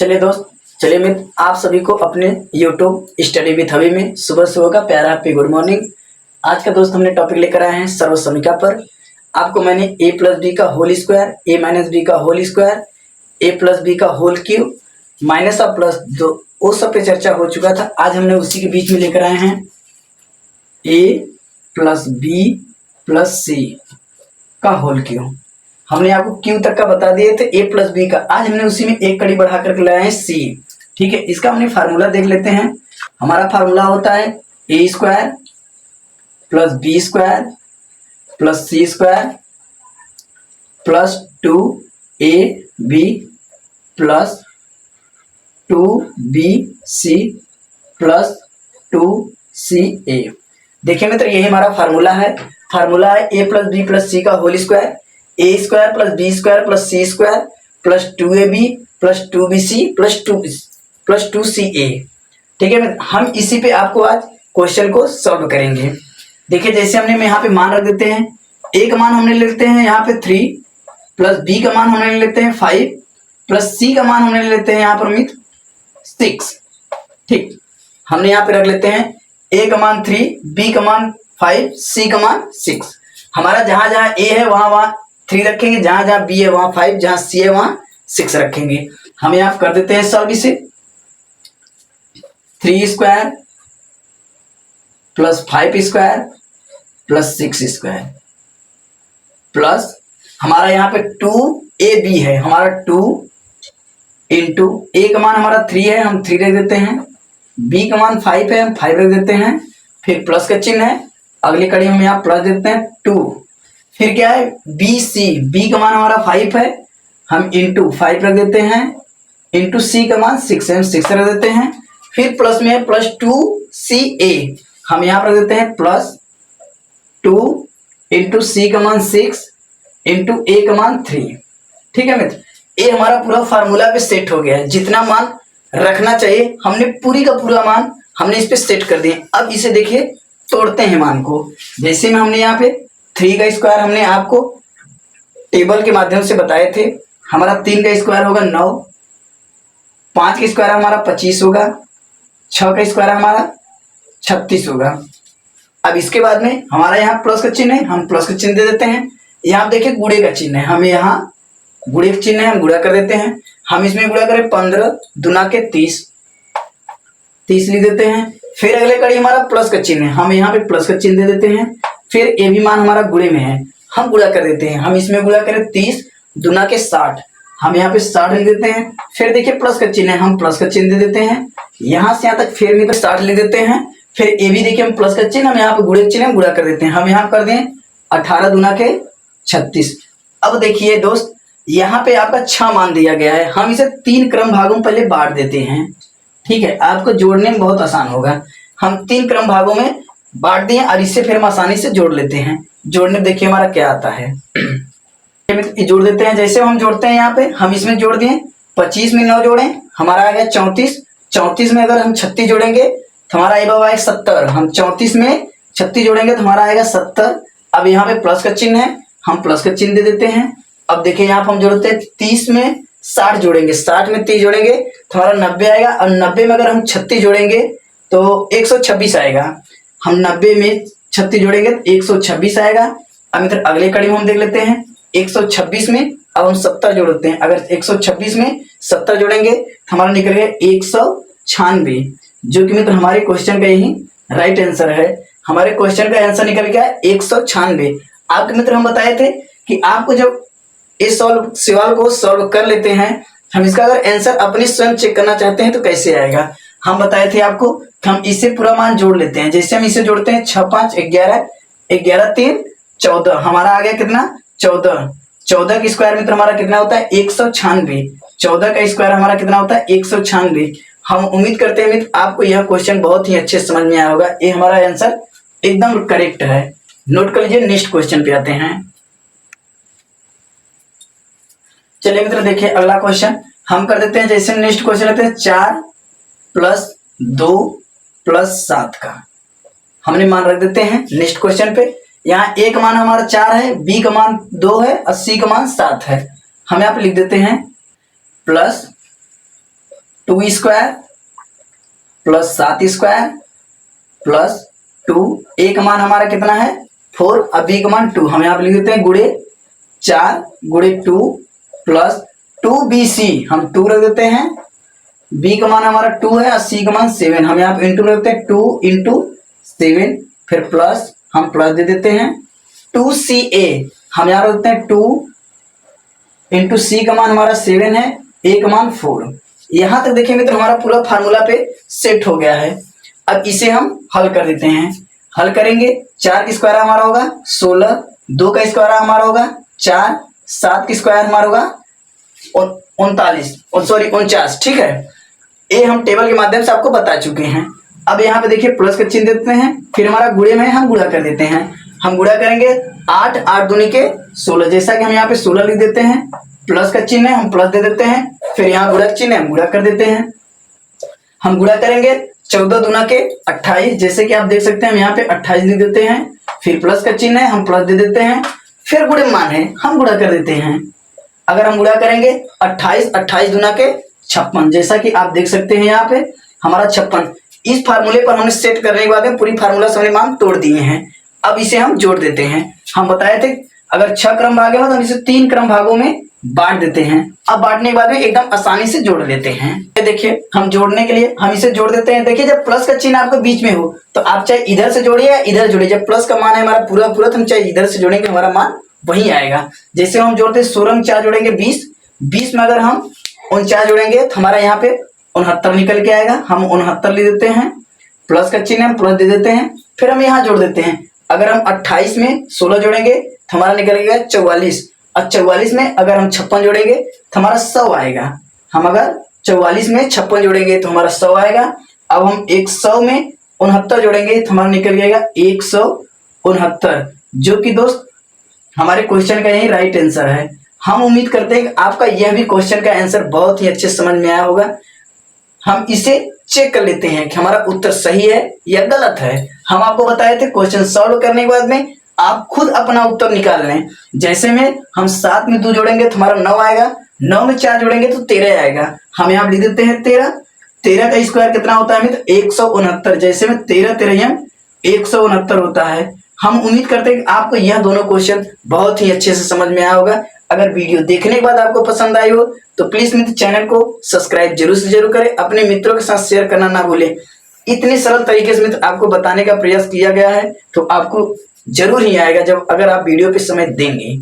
चलिए दोस्त, चलिए मित्र, आप सभी को अपने यूट्यूब स्टडी विथ हबी में सुबह सुबह का प्यारा हैप्पी गुड मॉर्निंग। आज का दोस्त हमने टॉपिक लेकर आए हैं सर्वसमीका पर। आपको मैंने a प्लस बी का whole square, a minus B का whole square, a plus B का होल क्यूब माइनस और प्लस दो, वो सब पे चर्चा हो चुका था। आज हमने उसी के बीच में लेकर आए हैं a plus B plus C का होल क्यूब। हमने आपको क्यू तक का बता दिए थे, a प्लस बी का। आज हमने उसी में एक कड़ी बढ़ा करके लाए हैं सी। ठीक है, इसका हमने फार्मूला देख लेते हैं। हमारा फार्मूला होता है A square plus B square plus C square plus 2ab plus 2bc plus 2ca। देखिए मित्र, यही हमारा फार्मूला है। फार्मूला है A plus B plus C का whole square, A square plus B square plus C square plus 2ab plus 2bc plus 2ca। ठीक है, हम इसी पे आपको आज क्वेश्चन को सॉल्व करेंगे। देखिए, जैसे हमने यहाँ पे मान रख देते हैं, ए का मान हमने लेते हैं यहाँ पे 3 प्लस बी का मान हमने लेते हैं 5 प्लस सी का मान हमने लेते हैं यहाँ पर मित्र 6। ठीक, हमने यहाँ पे रख लेते हैं ए का मान 3, बी का मान 5, सी का मान 6। हमारा जहां जहां ए है वहां 3 रखेंगे, जहां जहां बी है वहां 5, जहां सी है वहां 6 रखेंगे। हम यहाँ कर देते हैं सॉल्व इसे। 3 square plus 5 square plus 6 square plus हमारा यहाँ पे 2ab है, हमारा 2 इंटू ए का मान हमारा 3 है, हम 3 रख देते हैं, बी का मान 5 है, हम 5 रख देते हैं, फिर प्लस का चिन्ह है, अगली कड़ी हम यहाँ प्लस देते हैं 2। फिर क्या है बी सी, बी का मान हमारा 5 है, हम इंटू 5 रख देते हैं, इंटू सी का मान 6 है, हम 6 रख देते हैं, फिर प्लस में है प्लस 2ca, हम यहाँ पर रख देते हैं प्लस 2 इंटू सी का मान 6 इंटू ए का मान 3। ठीक है मित्र, ये हमारा पूरा फार्मूला पे सेट हो गया है। जितना मान रखना चाहिए हमने पूरी का पूरा मान हमने इस पे सेट कर दिए। अब इसे देखिए, तोड़ते हैं मान को। जैसे में हमने यहाँ पे 3 का स्क्वायर हमने आपको टेबल के माध्यम से बताए थे। हमारा 3 का स्क्वायर होगा 9, 5 का स्क्वायर हमारा 25 होगा, 6 का स्क्वायर हमारा 36 होगा। अब इसके बाद में हमारा यहाँ प्लस का चिन्ह है, हम प्लस का चिन्ह दे देते हैं। यहाँ देखिए गुणे का चिन्ह है, हमें यहाँ गुणे का चिन्ह है, हम गुणा कर देते हैं। हम इसमें गुणा करें 15 दुना के 30 लिख देते हैं। फिर अगले कड़ी हमारा प्लस का चिन्ह है, हम यहाँ पे प्लस का चिन्ह दे देते हैं। फिर ए भी मान हमारा गुणे में है, हम गुणा कर देते हैं। हम इसमें गुणा करें 30 दुना के 60, हम यहाँ पे 60 लिख देते हैं। फिर देखिए प्लस का चिन्ह है, हम प्लस का चिन्ह दे देते हैं। यहाँ से यहाँ तक फिर भी 60 लिख देते हैं। फिर ए भी देखिए हम प्लस का चिन्ह, हम यहाँ पे गुणे का चिन्ह गुणा कर देते हैं। हम यहाँ कर दें 18 दुना के 36। अब देखिए दोस्त, यहाँ पे आपका 6 मान दिया गया है, हम इसे 3 क्रम भागों में पहले बांट देते हैं। ठीक है, आपको जोड़ने में बहुत आसान होगा। हम 3 क्रम भागों में बांट दिए और इससे फिर हम आसानी से जोड़ लेते हैं। जोड़ने देखिए हमारा क्या आता है। जोड़ देते हैं, जैसे हम जोड़ते हैं यहाँ पे हम इसमें जोड़ दिए 25 में 9 जोड़े, हमारा आ गया 34। 34 में अगर हम 36 जोड़ेंगे तो हमारा आएगा 70। हम 34 में 36 जोड़ेंगे तो हमारा आएगा 70। अब यहाँ पे प्लस का चिन्ह है, हम प्लस का चिन्ह दे देते हैं। अब देखिए यहाँ पर हम जोड़ते हैं 30 में 60 जोड़ेंगे, 60 में 30 जोड़ेंगे तो हमारा 90 आएगा। और 90 में अगर हम 36 जोड़ेंगे तो 126 आएगा। हम 90 में 36 जोड़ेंगे तो 126 आएगा। अब इधर अगले कड़ी में हम देख लेते हैं 126 में अब हम 70 जोड़ते हैं। अगर 126 में 70 जोड़ेंगे तो हमारा निकलेगा 196, जो कि मित्र हमारे क्वेश्चन का यही राइट आंसर है। हमारे क्वेश्चन का आंसर निकल गया 196। आपके मित्र हम बताए थे कि आपको जब इस सवाल को सॉल्व कर लेते हैं, हम इसका अगर आंसर अपने स्वयं चेक करना चाहते हैं तो कैसे आएगा। हम बताए थे आपको कि हम इसे पूरा मान जोड़ लेते हैं। जैसे हम इसे जोड़ते हैं 6 5 11, 11 3 14, हमारा आ गया कितना 14। 14 का स्क्वायर मित्र हमारा कितना होता है 196। 14 का स्क्वायर हमारा कितना होता है 196। हम उम्मीद करते हैं मित्र आपको यह क्वेश्चन बहुत ही अच्छे समझ में आया होगा। ये हमारा आंसर एकदम करेक्ट है। नोट कर लीजिए, नेक्स्ट क्वेश्चन पे आते हैं। चलिए मित्र देखिए अगला क्वेश्चन हम कर देते हैं। जैसे नेक्स्ट क्वेश्चन लेते हैं 4 प्लस 2 प्लस 7 का हमने मान रख देते हैं नेक्स्ट क्वेश्चन पे। यहाँ ए का मान हमारा 4 है, बी का मान 2 है और सी का मान 7 है। हम यहाँ पे लिख देते हैं plus 2 square plus 7 square plus 2, ए का मान हमारा कितना है 4, अब बी का मान 2, हम यहाँ पे लिख देते हैं गुणे 4 गुणे 2 प्लस 2bc, हम 2 रख देते हैं, b का मान हमारा 2 है और c का मान 7, हम यहाँ पे इंटू रख देते हैं 2 इंटू 7, फिर प्लस हम प्लस दे देते हैं 2ca, हम यहाँ रख देते हैं 2 इंटू c का मान हमारा 7 है, a का मान 4। यहाँ तक देखेंगे तो हमारा पूरा फार्मूला पे सेट हो गया है। अब इसे हम हल कर देते हैं। हल करेंगे 4 का स्क्वायर हमारा होगा 16, 2 का स्क्वायर हमारा होगा 4, 7 का स्क्वायर हमारा होगा 49, ठीक है। ये हम टेबल के माध्यम से आपको बता चुके हैं। अब यहाँ पे देखिए प्लस का चिन्ह देते हैं, फिर हमारा गुणे में हम गुणा कर देते हैं। हम गुणा करेंगे 8, 8 दूनी के 16, जैसा कि हम यहाँ पे 16 लिख देते हैं, प्लस का चिन्ह है हम प्लस दे देते हैं, फिर यहाँ गुणा चिन्ह है हम गुणा कर देते हैं। हम गुणा करेंगे 14 दूना के 28, जैसे कि आप देख सकते हैं हम यहाँ पे 28 लिख देते हैं, फिर प्लस का चिन्ह है हम प्लस दे देते हैं, फिर गुणे मान है हम गुणा कर देते हैं। अगर हम गुणा करेंगे 28, 28 दूना के 56, जैसा कि आप देख सकते हैं यहाँ पे हमारा 56। इस फार्मूले पर हमने सेट करने के बाद में पूरी फार्मूला हमने मान तोड़ दिए हैं। अब इसे हम जोड़ देते हैं। हम बताए थे अगर 6 क्रम भागे हो तो हम इसे 3 क्रम भागों में बांट देते हैं। अब बांटने के बाद में एकदम आसानी से जोड़ लेते हैं। देखिए हम जोड़ने के लिए हम इसे जोड़ देते हैं। देखिए जब प्लस का चिन्ह आपके बीच में हो तो आप चाहे इधर से जोड़िए या इधर जोड़िए, जब प्लस का मान है हमारा पूरा पूरा तो हम चाहे इधर से जोड़ेंगे हमारा मान वही आएगा। जैसे हम जोड़ते 16 में 4 जोड़ेंगे 20, 20 में अगर हम 49 जोड़ेंगे तो हमारा यहाँ पे 69 निकल के आएगा। हम 69 ले देते हैं, प्लस का चिन्ह हम प्लस दे देते हैं, फिर हम यहाँ जोड़ देते हैं। अगर हम 28 में 16 जोड़ेंगे तो हमारा निकलेगा 44, और 44 में अगर हम 56 जोड़ेंगे तो हमारा 100 आएगा। हम अगर 44 में 56 जोड़ेंगे तो हमारा 100 आएगा। अब हम 100 में 69 जोड़ेंगे तो हमारा निकल जाएगा 169, जो कि दोस्त हमारे क्वेश्चन का यही राइट आंसर है। हम उम्मीद करते हैं कि आपका यह भी क्वेश्चन का आंसर बहुत ही अच्छे समझ में आया होगा। हम इसे चेक कर लेते हैं कि हमारा उत्तर सही है या गलत है। हम आपको बताए थे क्वेश्चन सॉल्व करने के बाद में आप खुद अपना उत्तर निकाल लें। जैसे में हम 7 में 2 जोड़ेंगे तो हमारा 9 आएगा, 9 में 4 जोड़ेंगे तो 13 आएगा। हम यहाँ लिख देते हैं 13, 13 का स्क्वायर कितना होता है मित्र 169, जैसे में 13 13 169 होता है। हम उम्मीद करते हैं कि आपको यह दोनों क्वेश्चन बहुत ही अच्छे से समझ में आया होगा। अगर वीडियो देखने के बाद आपको पसंद आई हो तो प्लीज मित्र चैनल को सब्सक्राइब जरूर से जरूर करें, अपने मित्रों के साथ शेयर करना ना भूलें। इतने सरल तरीके से मित्र आपको बताने का प्रयास किया गया है तो आपको जरूर ही आएगा जब अगर आप वीडियो पे समय देंगे।